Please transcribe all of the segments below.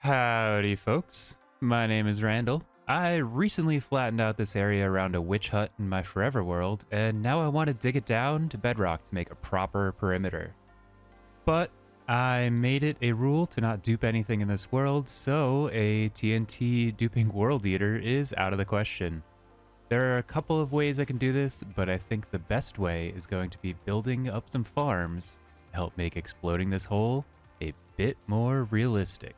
Howdy, folks. My name is Randall. I recently flattened out this area around a witch hut in my forever world, and now I want to dig it down to bedrock to make a proper perimeter. But I made it a rule to not dupe anything in this world, so a TNT duping world eater is out of the question. There are a couple of ways I can do this, but I think the best way is going to be building up some farms to help make exploding this hole a bit more realistic.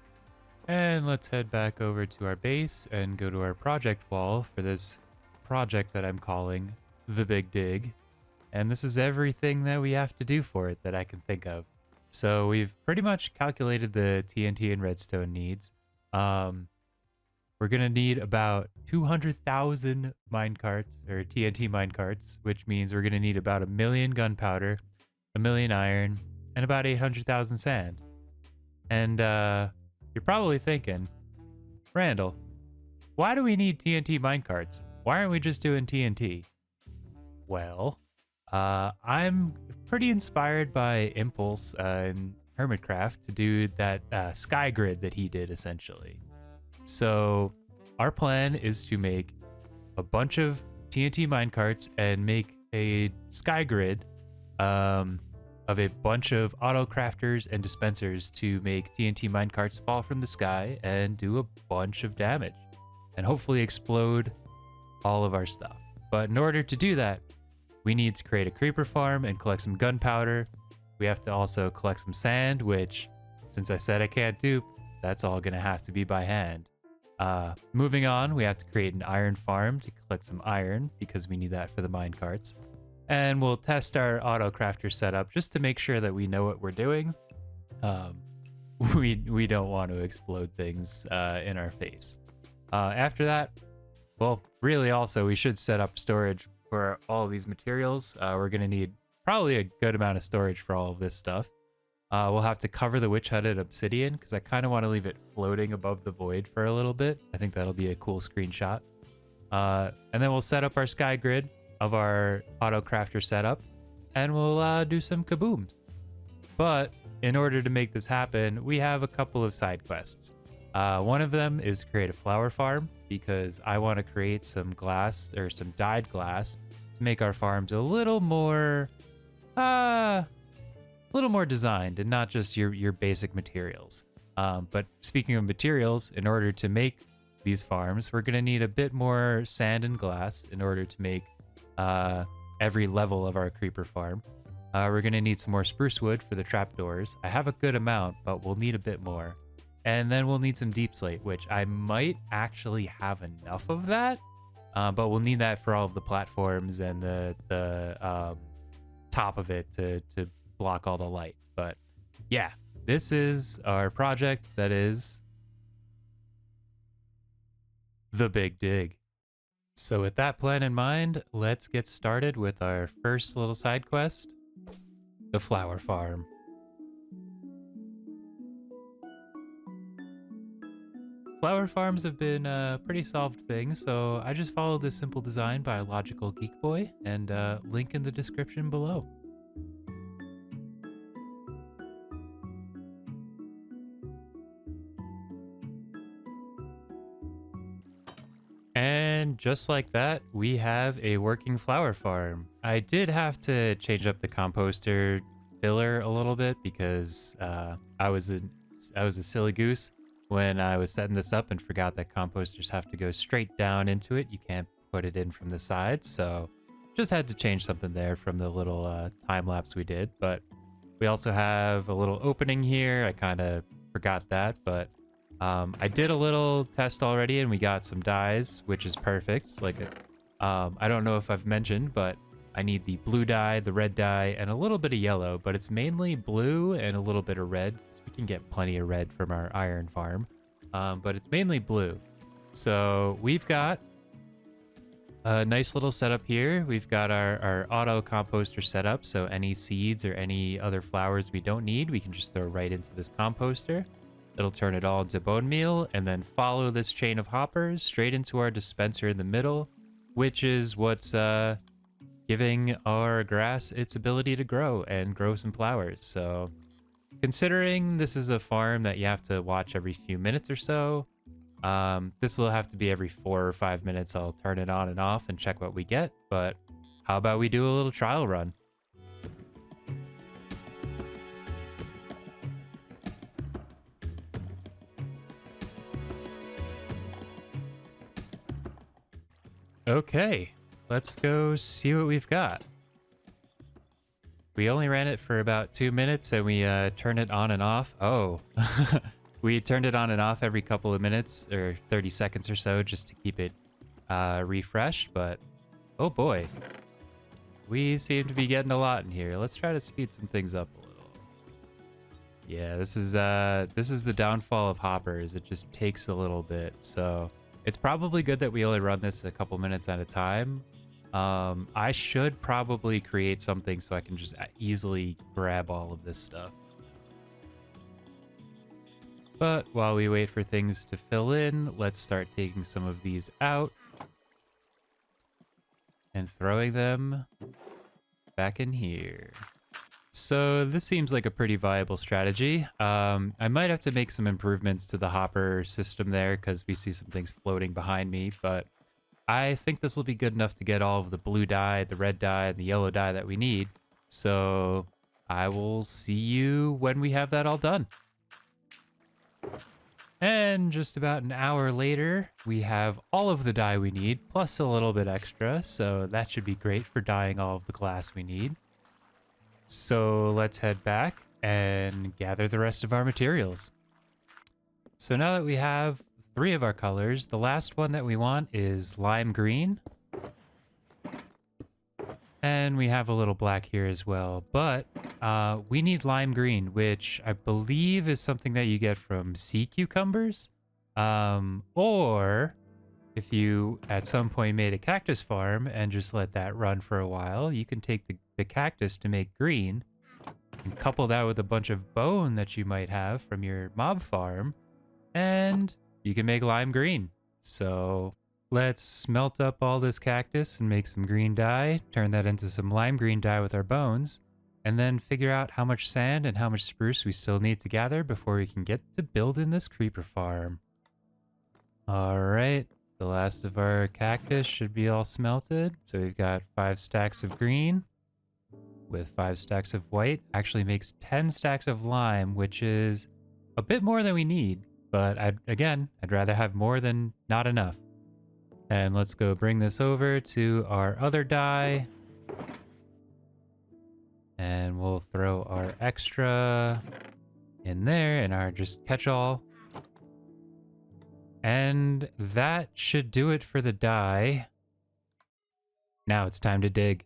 And let's head back over to our base and go to our project wall for this project that I'm calling The Big Dig. And this is everything that we have to do for it that I can think of. So we've pretty much calculated the TNT and redstone needs. We're going to need about 200,000 minecarts, or TNT minecarts, which means we're going to need about 1 million gunpowder, 1 million iron, and about 800,000 sand. And, you're probably thinking, Randall, why do we need TNT minecarts? Why aren't we just doing TNT? Well, I'm pretty inspired by Impulse and Hermitcraft to do that sky grid that he did, essentially. So our plan is to make a bunch of TNT minecarts and make a sky grid of a bunch of auto crafters and dispensers to make TNT minecarts fall from the sky and do a bunch of damage and hopefully explode all of our stuff. But in order to do that, we need to create a creeper farm and collect some gunpowder. We have to also collect some sand, which, since I said I can't dupe, that's all gonna have to be by hand. Moving on, we have to create an iron farm to collect some iron because we need that for the minecarts. And we'll test our auto crafter setup just to make sure that we know what we're doing. We don't want to explode things in our face. After that, well, really also we should set up storage for all of these materials. We're gonna need probably a good amount of storage for all of this stuff. We'll have to cover the witch hut in obsidian because I kind of want to leave it floating above the void for a little bit. I think that'll be a cool screenshot. And then we'll set up our sky grid of our auto crafter setup, and we'll do some kabooms. But in order to make this happen, we have a couple of side quests. One of them is create a flower farm because I want to create some glass or some dyed glass to make our farms a little more designed and not just your basic materials. But speaking of materials, in order to make these farms, we're going to need a bit more sand and glass in order to make every level of our creeper farm. We're going to need some more spruce wood for the trapdoors. I have a good amount, but we'll need a bit more. And then we'll need some deep slate, which I might actually have enough of that, but we'll need that for all of the platforms and the top of it to block all the light. But yeah, this is our project that is The Big Dig. So with that plan in mind, let's get started with our first little side quest, the flower farm. Flower farms have been a pretty solved thing, so I just followed this simple design by Logical Geek Boy, and link in the description below. And just like that, we have a working flower farm. I did have to change up the composter filler a little bit because I was a silly goose when I was setting this up and forgot that composters have to go straight down into it. You can't put it in from the side, so just had to change something there from the little time lapse we did. But we also have a little opening here. I kind of forgot that, but I did a little test already and we got some dyes, which is perfect. Like, I don't know if I've mentioned, but I need the blue dye, the red dye, and a little bit of yellow, but it's mainly blue and a little bit of red. So we can get plenty of red from our iron farm, but it's mainly blue. So we've got a nice little setup here. We've got our auto composter set up, so any seeds or any other flowers we don't need, we can just throw right into this composter. It'll turn it all into bone meal and then follow this chain of hoppers straight into our dispenser in the middle, which is what's giving our grass its ability to grow and grow some flowers. So Considering this is a farm that you have to watch every few minutes or so, this will have to be every 4 or 5 minutes. I'll turn it on and off and check what we get, but how about we do a little trial run? Okay, let's go see what we've got. We only ran it for about 2 minutes and we turned it on and off. Oh, we turned it on and off every couple of minutes or 30 seconds or so just to keep it refreshed. But oh boy, we seem to be getting a lot in here. Let's try to speed some things up a little. Yeah, this is the downfall of hoppers. It just takes a little bit. So it's probably good that we only run this a couple minutes at a time. I should probably create something so I can just easily grab all of this stuff. But while we wait for things to fill in, let's start taking some of these out and throwing them back in here. So this seems like a pretty viable strategy. I might have to make some improvements to the hopper system there because we see some things floating behind me, but I think this will be good enough to get all of the blue dye, the red dye, and the yellow dye that we need. So I will see you when we have that all done. And just about an hour later, we have all of the dye we need, plus a little bit extra. So that should be great for dyeing all of the glass we need. So let's head back and gather the rest of our materials. So now that we have 3 of our colors, the last one that we want is lime green. And we have a little black here as well, but we need lime green, which I believe is something that you get from sea cucumbers. Or if you at some point made a cactus farm and just let that run for a while, you can take the cactus to make green and couple that with a bunch of bone that you might have from your mob farm, and you can make lime green. So let's smelt up all this cactus and make some green dye, turn that into some lime green dye with our bones, and then figure out how much sand and how much spruce we still need to gather before we can get to building this creeper farm. All right, the last of our cactus should be all smelted. So we've got 5 stacks of green with 5 stacks of white. Actually makes 10 stacks of lime, which is a bit more than we need. But I'd rather have more than not enough. And let's go bring this over to our other dye. And we'll throw our extra in there in our just catch-all. And that should do it for the dye. Now it's time to dig.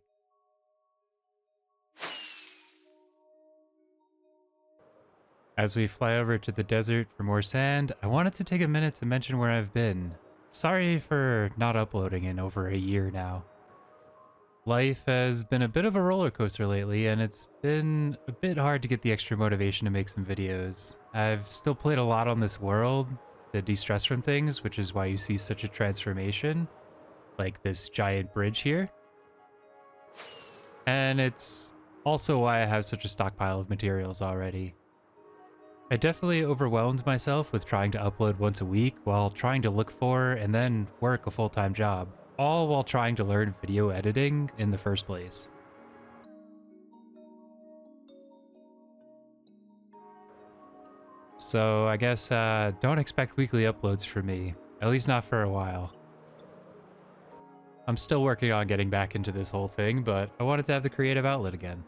As we fly over to the desert for more sand, I wanted to take a minute to mention where I've been. Sorry for not uploading in over a year now. Life has been a bit of a roller coaster lately, and it's been a bit hard to get the extra motivation to make some videos. I've still played a lot on this world to de-stress from things, which is why you see such a transformation, like this giant bridge here. And it's also why I have such a stockpile of materials already. I definitely overwhelmed myself with trying to upload once a week while trying to look for and then work a full-time job, all while trying to learn video editing in the first place. So I guess don't expect weekly uploads from me, at least not for a while. I'm still working on getting back into this whole thing, but I wanted to have the creative outlet again.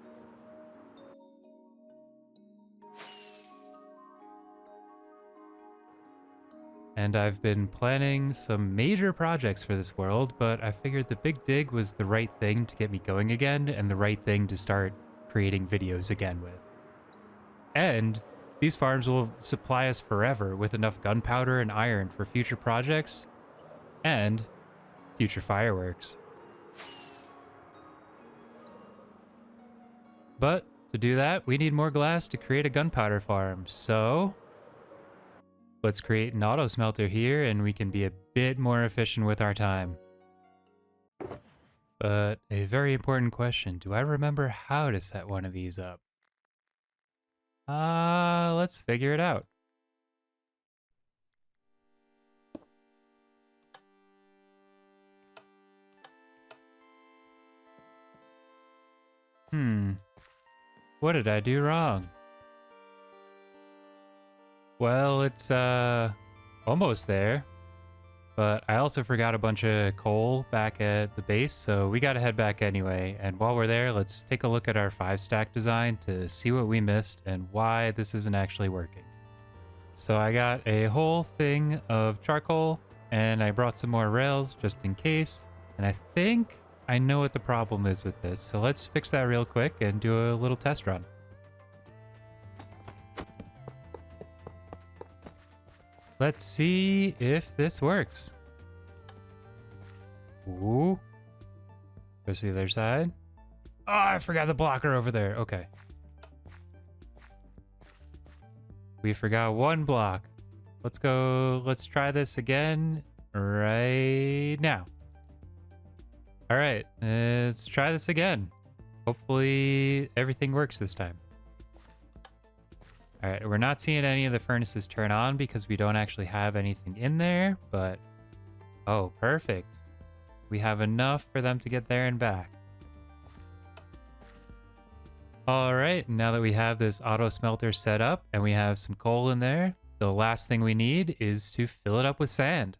And I've been planning some major projects for this world, but I figured the big dig was the right thing to get me going again and the right thing to start creating videos again with. And these farms will supply us forever with enough gunpowder and iron for future projects and future fireworks. But to do that, we need more glass to create a gunpowder farm, so let's create an auto smelter here and we can be a bit more efficient with our time. But a very important question, do I remember how to set one of these up? Let's figure it out. What did I do wrong? Well, it's almost there. But I also forgot a bunch of coal back at the base, so we gotta head back anyway. And while we're there, let's take a look at our 5-stack design to see what we missed and why this isn't actually working. So I got a whole thing of charcoal, and I brought some more rails just in case. And I think I know what the problem is with this, so let's fix that real quick and do a little test run. Let's see if this works. Ooh. Go see the other side. Oh, I forgot the blocker over there. Okay. We forgot one block. Let's go. Let's try this again right now. All right. Let's try this again. Hopefully everything works this time. All right. We're not seeing any of the furnaces turn on because we don't actually have anything in there, but oh, perfect. We have enough for them to get there and back. All right, now that we have this auto smelter set up and we have some coal in there, the last thing we need is to fill it up with sand.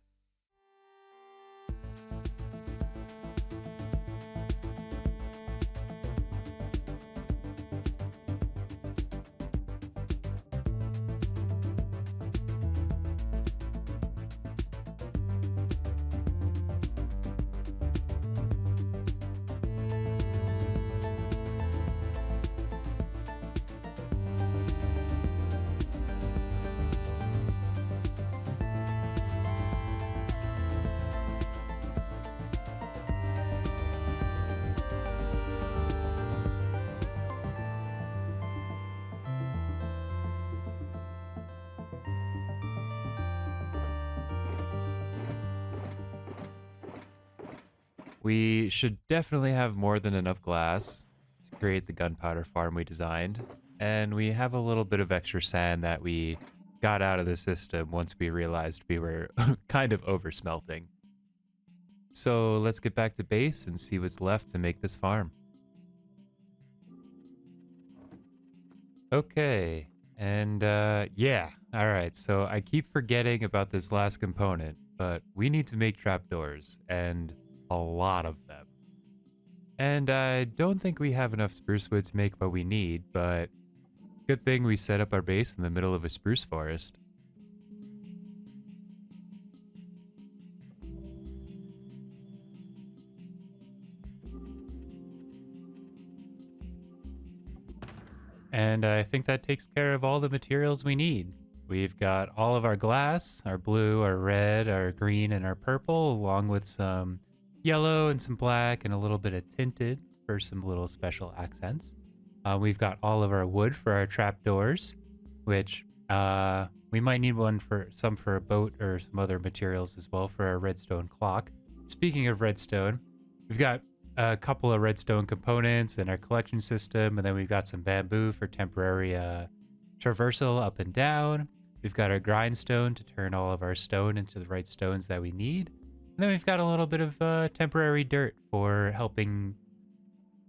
We should definitely have more than enough glass to create the gunpowder farm we designed. And we have a little bit of extra sand that we got out of the system once we realized we were kind of over smelting. So let's get back to base and see what's left to make this farm. Okay, and yeah, all right, so I keep forgetting about this last component, but we need to make trapdoors, and a lot of them. And I don't think we have enough spruce wood to make what we need, but good thing we set up our base in the middle of a spruce forest. And I think that takes care of all the materials we need. We've got all of our glass, our blue, our red, our green, and our purple, along with some yellow and some black and a little bit of tinted for some little special accents. We've got all of our wood for our trapdoors, which we might need one for some for a boat or some other materials as well for our redstone clock. Speaking of redstone, we've got a couple of redstone components in our collection system, and then we've got some bamboo for temporary traversal up and down. We've got our grindstone to turn all of our stone into the right stones that we need. And then we've got a little bit of temporary dirt for helping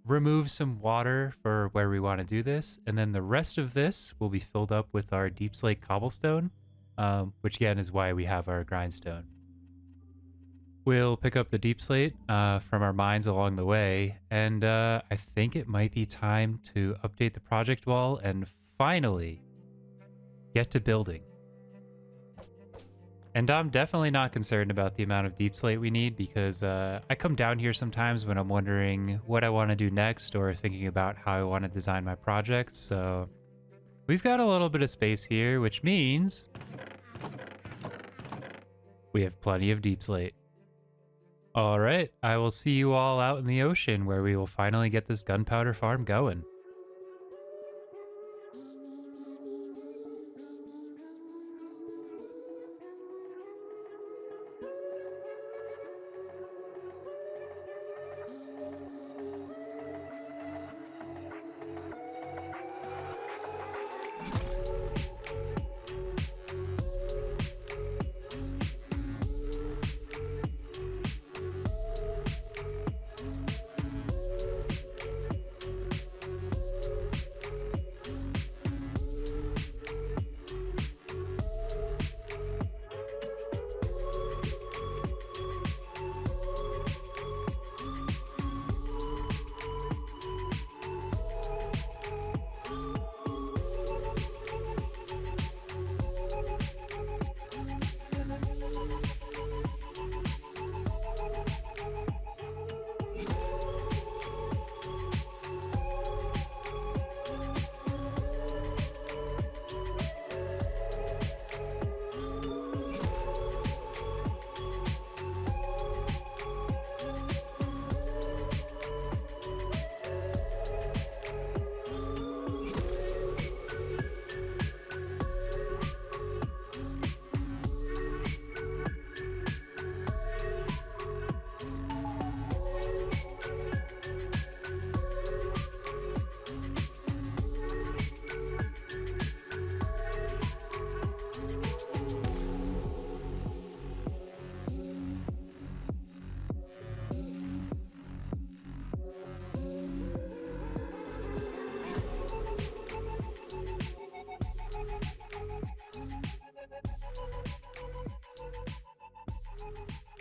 remove some water for where we want to do this. And then the rest of this will be filled up with our deep slate cobblestone, which again is why we have our grindstone. We'll pick up the deep slate from our mines along the way, and I think it might be time to update the project wall and finally get to building. And I'm definitely not concerned about the amount of deep slate we need because I come down here sometimes when I'm wondering what I want to do next or thinking about how I want to design my projects. So we've got a little bit of space here, which means we have plenty of deep slate. All right, I will see you all out in the ocean where we will finally get this gunpowder farm going.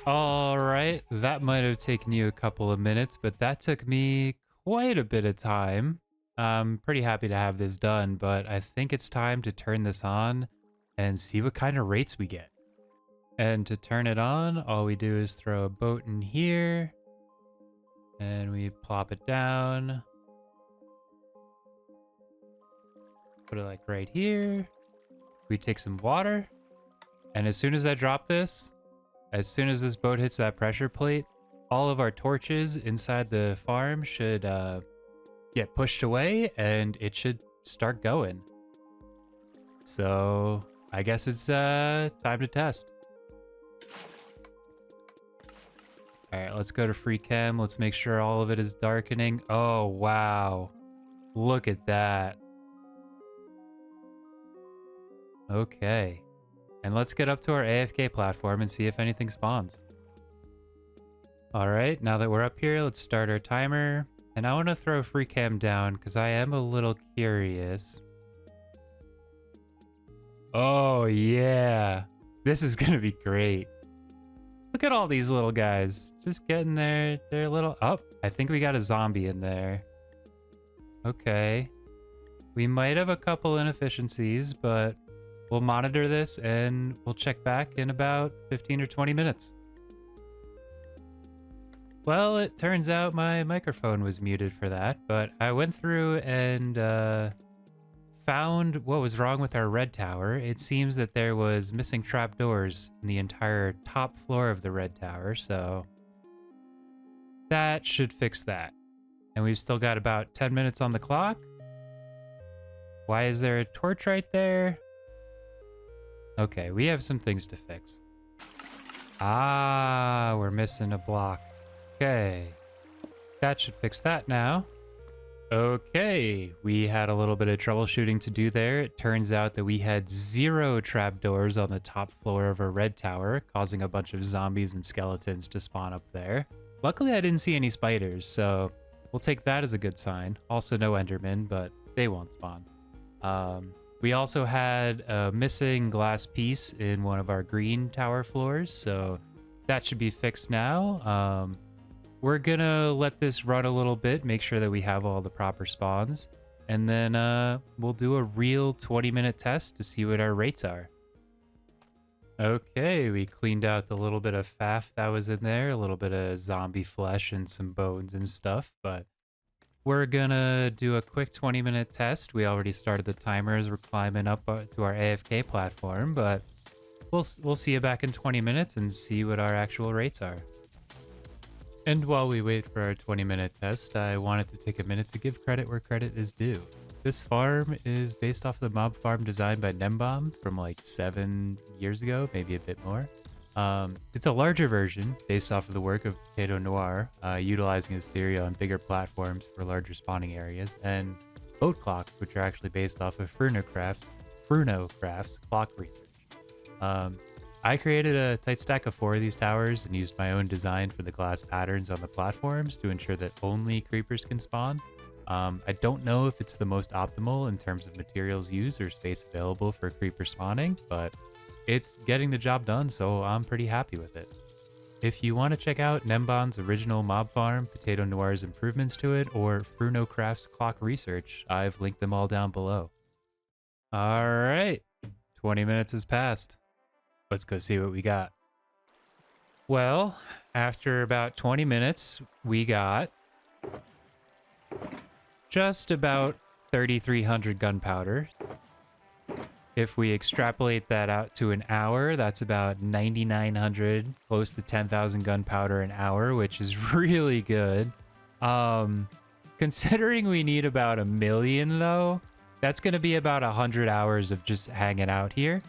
All right, that might have taken you a couple of minutes, but that took me quite a bit of time. I'm pretty happy to have this done, but I think it's time to turn this on and see what kind of rates we get. And to turn it on, all we do is throw a boat in here, and we plop it down. Put it like right here. We take some water, and as soon as I drop this, as soon as this boat hits that pressure plate, all of our torches inside the farm should get pushed away, and it should start going. So I guess it's time to test. All right, let's go to free chem. Let's make sure all of it is darkening. Oh, wow. Look at that. Okay. And let's get up to our AFK platform and see if anything spawns. All right, now that we're up here, let's start our timer. And I want to throw free cam down because I am a little curious. Oh, yeah. This is going to be great. Look at all these little guys. Just getting their little... Oh, I think we got a zombie in there. Okay. We might have a couple inefficiencies, but we'll monitor this and we'll check back in about 15 or 20 minutes. Well, it turns out my microphone was muted for that, but I went through and found what was wrong with our red tower. It seems that there was missing trapdoors in the entire top floor of the red tower, so that should fix that. And we've still got about 10 minutes on the clock. Why is there a torch right there? Okay, we have some things to fix. Ah, we're missing a block. Okay, that should fix that now. Okay, we had a little bit of troubleshooting to do there. It turns out that we had 0 trapdoors on the top floor of a red tower, causing a bunch of zombies and skeletons to spawn up there. Luckily, I didn't see any spiders, so we'll take that as a good sign. Also, no endermen, but they won't spawn. We also had a missing glass piece in one of our green tower floors, so that should be fixed now. We're gonna let this run a little bit, make sure that we have all the proper spawns, and then we'll do a real 20-minute test to see what our rates are. Okay, we cleaned out the little bit of faff that was in there, a little bit of zombie flesh and some bones and stuff, but we're gonna do a quick 20-minute test. We already started the timers. We're climbing up to our AFK platform, but we'll see you back in 20 minutes and see what our actual rates are. And while we wait for our 20-minute test, I wanted to take a minute to give credit where credit is due. This farm is based off of the mob farm designed by Nembomb from like 7 years ago, maybe a bit more. It's a larger version based off of the work of Potato Noir, utilizing his theory on bigger platforms for larger spawning areas, and boat clocks, which are actually based off of Frunocraft's clock research. I created a tight stack of 4 of these towers and used my own design for the glass patterns on the platforms to ensure that only creepers can spawn. I don't know if it's the most optimal in terms of materials used or space available for creeper spawning, but it's getting the job done, so I'm pretty happy with it. If you want to check out Nembomb's original mob farm, Potato Noir's improvements to it, or Frunocraft's clock research, I've linked them all down below. Alright, 20 minutes has passed. Let's go see what we got. Well, after about 20 minutes, we got just about 3,300 gunpowder. If we extrapolate that out to an hour, that's about 9,900, close to 10,000 gunpowder an hour, which is really good. Considering we need about 1 million though, that's going to be about 100 hours of just hanging out here.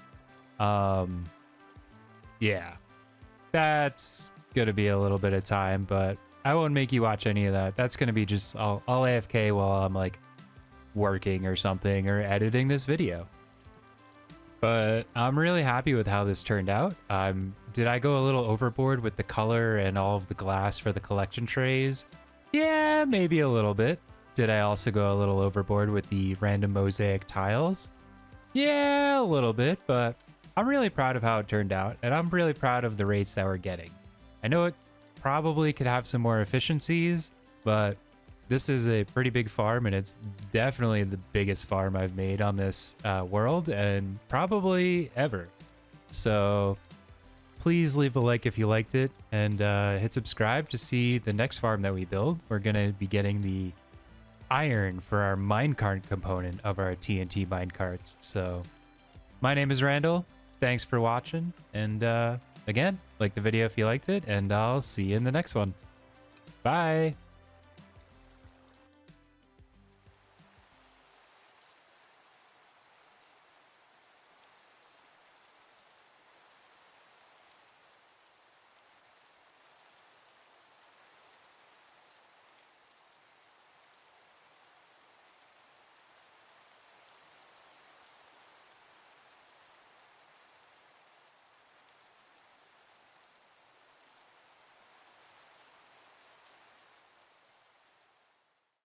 Yeah, that's going to be a little bit of time, but I won't make you watch any of that. That's going to be just I'll AFK while I'm like working or something or editing this video. But I'm really happy with how this turned out. Did I go a little overboard with the color and all of the glass for the collection trays? Yeah, maybe a little bit. Did I also go a little overboard with the random mosaic tiles? Yeah, a little bit, but I'm really proud of how it turned out, and I'm really proud of the rates that we're getting. I know it probably could have some more efficiencies, but this is a pretty big farm, and it's definitely the biggest farm I've made on this world, and probably ever. So please leave a like if you liked it, and hit subscribe to see the next farm that we build. We're going to be getting the iron for our minecart component of our TNT minecarts. So my name is Randall. Thanks for watching, and again, like the video if you liked it, and I'll see you in the next one. Bye!